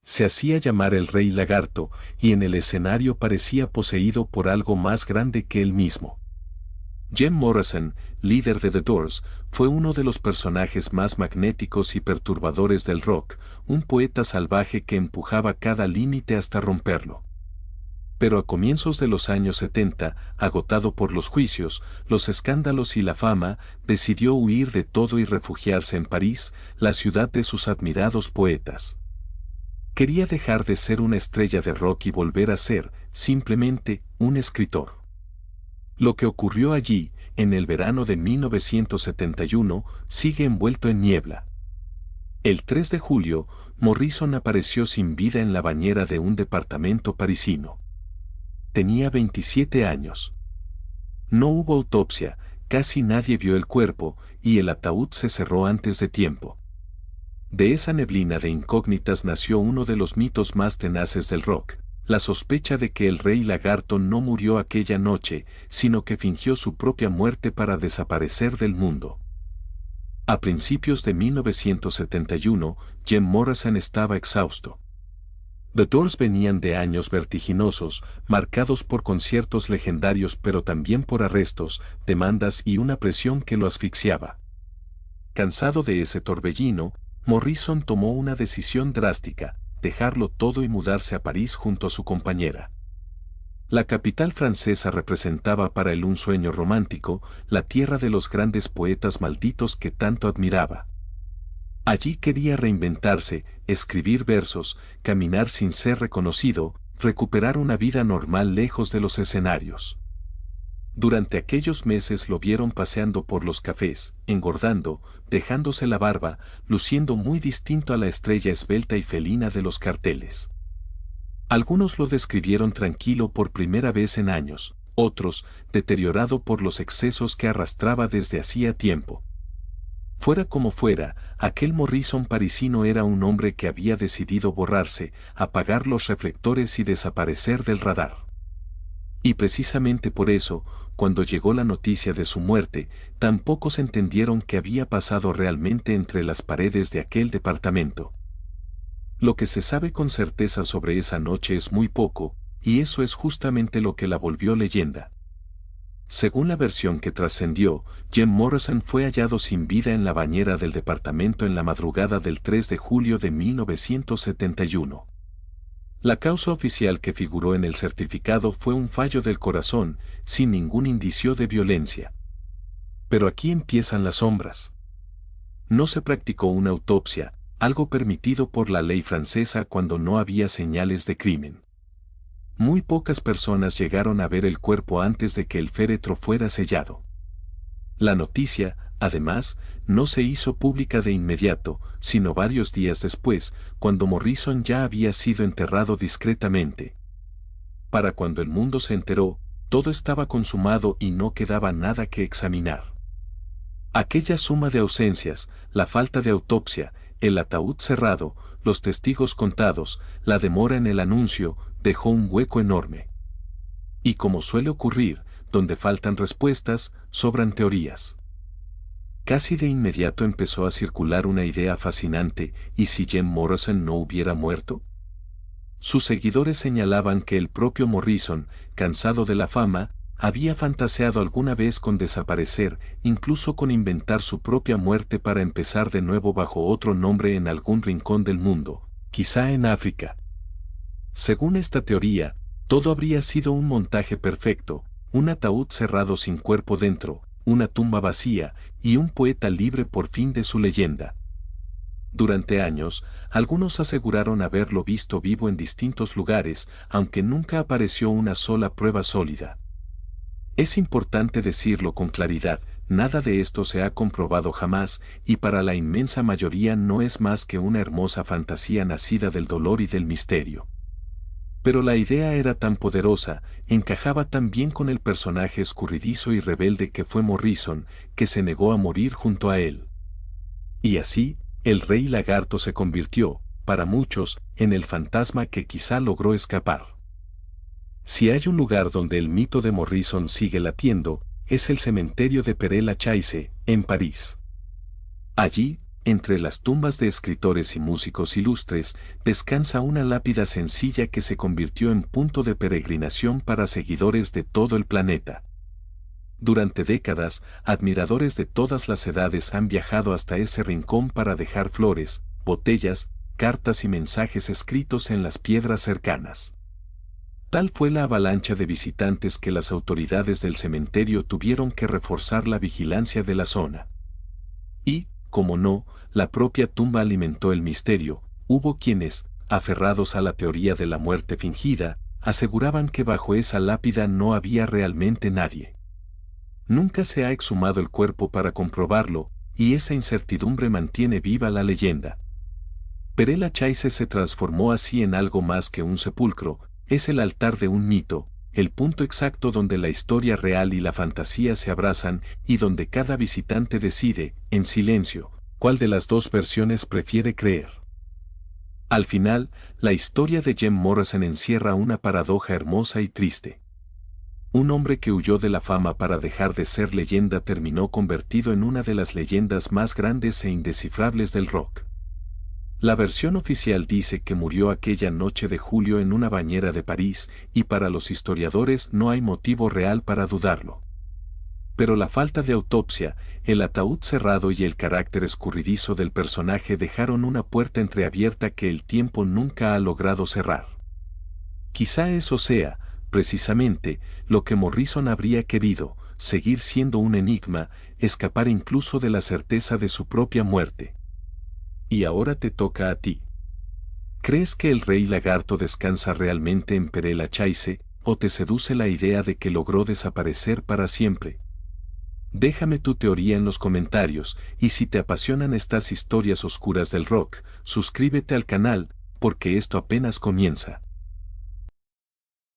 Se hacía llamar el Rey Lagarto, y en el escenario parecía poseído por algo más grande que él mismo. Jim Morrison, líder de The Doors, fue uno de los personajes más magnéticos y perturbadores del rock, un poeta salvaje que empujaba cada límite hasta romperlo. Pero a comienzos de los años 70, agotado por los juicios, los escándalos y la fama, decidió huir de todo y refugiarse en París, la ciudad de sus admirados poetas. Quería dejar de ser una estrella de rock y volver a ser, simplemente, un escritor. Lo que ocurrió allí, en el verano de 1971, sigue envuelto en niebla. El 3 de julio, Morrison apareció sin vida en la bañera de un departamento parisino. Tenía 27 años. No hubo autopsia, casi nadie vio el cuerpo, y el ataúd se cerró antes de tiempo. De esa neblina de incógnitas nació uno de los mitos más tenaces del rock, la sospecha de que el Rey Lagarto no murió aquella noche, sino que fingió su propia muerte para desaparecer del mundo. A principios de 1971, Jim Morrison estaba exhausto. The Doors venían de años vertiginosos, marcados por conciertos legendarios pero también por arrestos, demandas y una presión que lo asfixiaba. Cansado de ese torbellino, Morrison tomó una decisión drástica, dejarlo todo y mudarse a París junto a su compañera. La capital francesa representaba para él un sueño romántico, la tierra de los grandes poetas malditos que tanto admiraba. Allí quería reinventarse, escribir versos, caminar sin ser reconocido, recuperar una vida normal lejos de los escenarios. Durante aquellos meses lo vieron paseando por los cafés, engordando, dejándose la barba, luciendo muy distinto a la estrella esbelta y felina de los carteles. Algunos lo describieron tranquilo por primera vez en años, otros, deteriorado por los excesos que arrastraba desde hacía tiempo. Fuera como fuera, aquel Morrison parisino era un hombre que había decidido borrarse, apagar los reflectores y desaparecer del radar. Y precisamente por eso, cuando llegó la noticia de su muerte, tampoco se entendieron qué había pasado realmente entre las paredes de aquel departamento. Lo que se sabe con certeza sobre esa noche es muy poco, y eso es justamente lo que la volvió leyenda. Según la versión que trascendió, Jim Morrison fue hallado sin vida en la bañera del departamento en la madrugada del 3 de julio de 1971. La causa oficial que figuró en el certificado fue un fallo del corazón, sin ningún indicio de violencia. Pero aquí empiezan las sombras. No se practicó una autopsia, algo permitido por la ley francesa cuando no había señales de crimen. Muy pocas personas llegaron a ver el cuerpo antes de que el féretro fuera sellado. La noticia, además, no se hizo pública de inmediato, sino varios días después, cuando Morrison ya había sido enterrado discretamente. Para cuando el mundo se enteró, todo estaba consumado y no quedaba nada que examinar. Aquella suma de ausencias, la falta de autopsia, el ataúd cerrado, los testigos contados, la demora en el anuncio, dejó un hueco enorme. Y como suele ocurrir, donde faltan respuestas, sobran teorías. Casi de inmediato empezó a circular una idea fascinante, ¿y si Jim Morrison no hubiera muerto? Sus seguidores señalaban que el propio Morrison, cansado de la fama, había fantaseado alguna vez con desaparecer, incluso con inventar su propia muerte para empezar de nuevo bajo otro nombre en algún rincón del mundo, quizá en África. Según esta teoría, todo habría sido un montaje perfecto, un ataúd cerrado sin cuerpo dentro, una tumba vacía, y un poeta libre por fin de su leyenda. Durante años, algunos aseguraron haberlo visto vivo en distintos lugares, aunque nunca apareció una sola prueba sólida. Es importante decirlo con claridad, nada de esto se ha comprobado jamás, y para la inmensa mayoría no es más que una hermosa fantasía nacida del dolor y del misterio. Pero la idea era tan poderosa, encajaba tan bien con el personaje escurridizo y rebelde que fue Morrison, que se negó a morir junto a él. Y así, el Rey Lagarto se convirtió, para muchos, en el fantasma que quizá logró escapar. Si hay un lugar donde el mito de Morrison sigue latiendo, es el cementerio de Père Lachaise, en París. Allí, Entre las tumbas de escritores y músicos ilustres, descansa una lápida sencilla que se convirtió en punto de peregrinación para seguidores de todo el planeta. Durante décadas, admiradores de todas las edades han viajado hasta ese rincón para dejar flores, botellas, cartas y mensajes escritos en las piedras cercanas. Tal fue la avalancha de visitantes que las autoridades del cementerio tuvieron que reforzar la vigilancia de la zona. Y, como no, la propia tumba alimentó el misterio. Hubo quienes, aferrados a la teoría de la muerte fingida, aseguraban que bajo esa lápida no había realmente nadie. Nunca se ha exhumado el cuerpo para comprobarlo, y esa incertidumbre mantiene viva la leyenda. Perea-Lachaise se transformó así en algo más que un sepulcro, es el altar de un mito, el punto exacto donde la historia real y la fantasía se abrazan y donde cada visitante decide, en silencio, cuál de las dos versiones prefiere creer. Al final, la historia de Jim Morrison encierra una paradoja hermosa y triste. Un hombre que huyó de la fama para dejar de ser leyenda terminó convertido en una de las leyendas más grandes e indescifrables del rock. La versión oficial dice que murió aquella noche de julio en una bañera de París, y para los historiadores no hay motivo real para dudarlo. Pero la falta de autopsia, el ataúd cerrado y el carácter escurridizo del personaje dejaron una puerta entreabierta que el tiempo nunca ha logrado cerrar. Quizá eso sea, precisamente, lo que Morrison habría querido, seguir siendo un enigma, escapar incluso de la certeza de su propia muerte. Y ahora te toca a ti. ¿Crees que el rey lagarto descansa realmente en Perea-Lachaise, o te seduce la idea de que logró desaparecer para siempre? Déjame tu teoría en los comentarios, y si te apasionan estas historias oscuras del rock, suscríbete al canal, porque esto apenas comienza.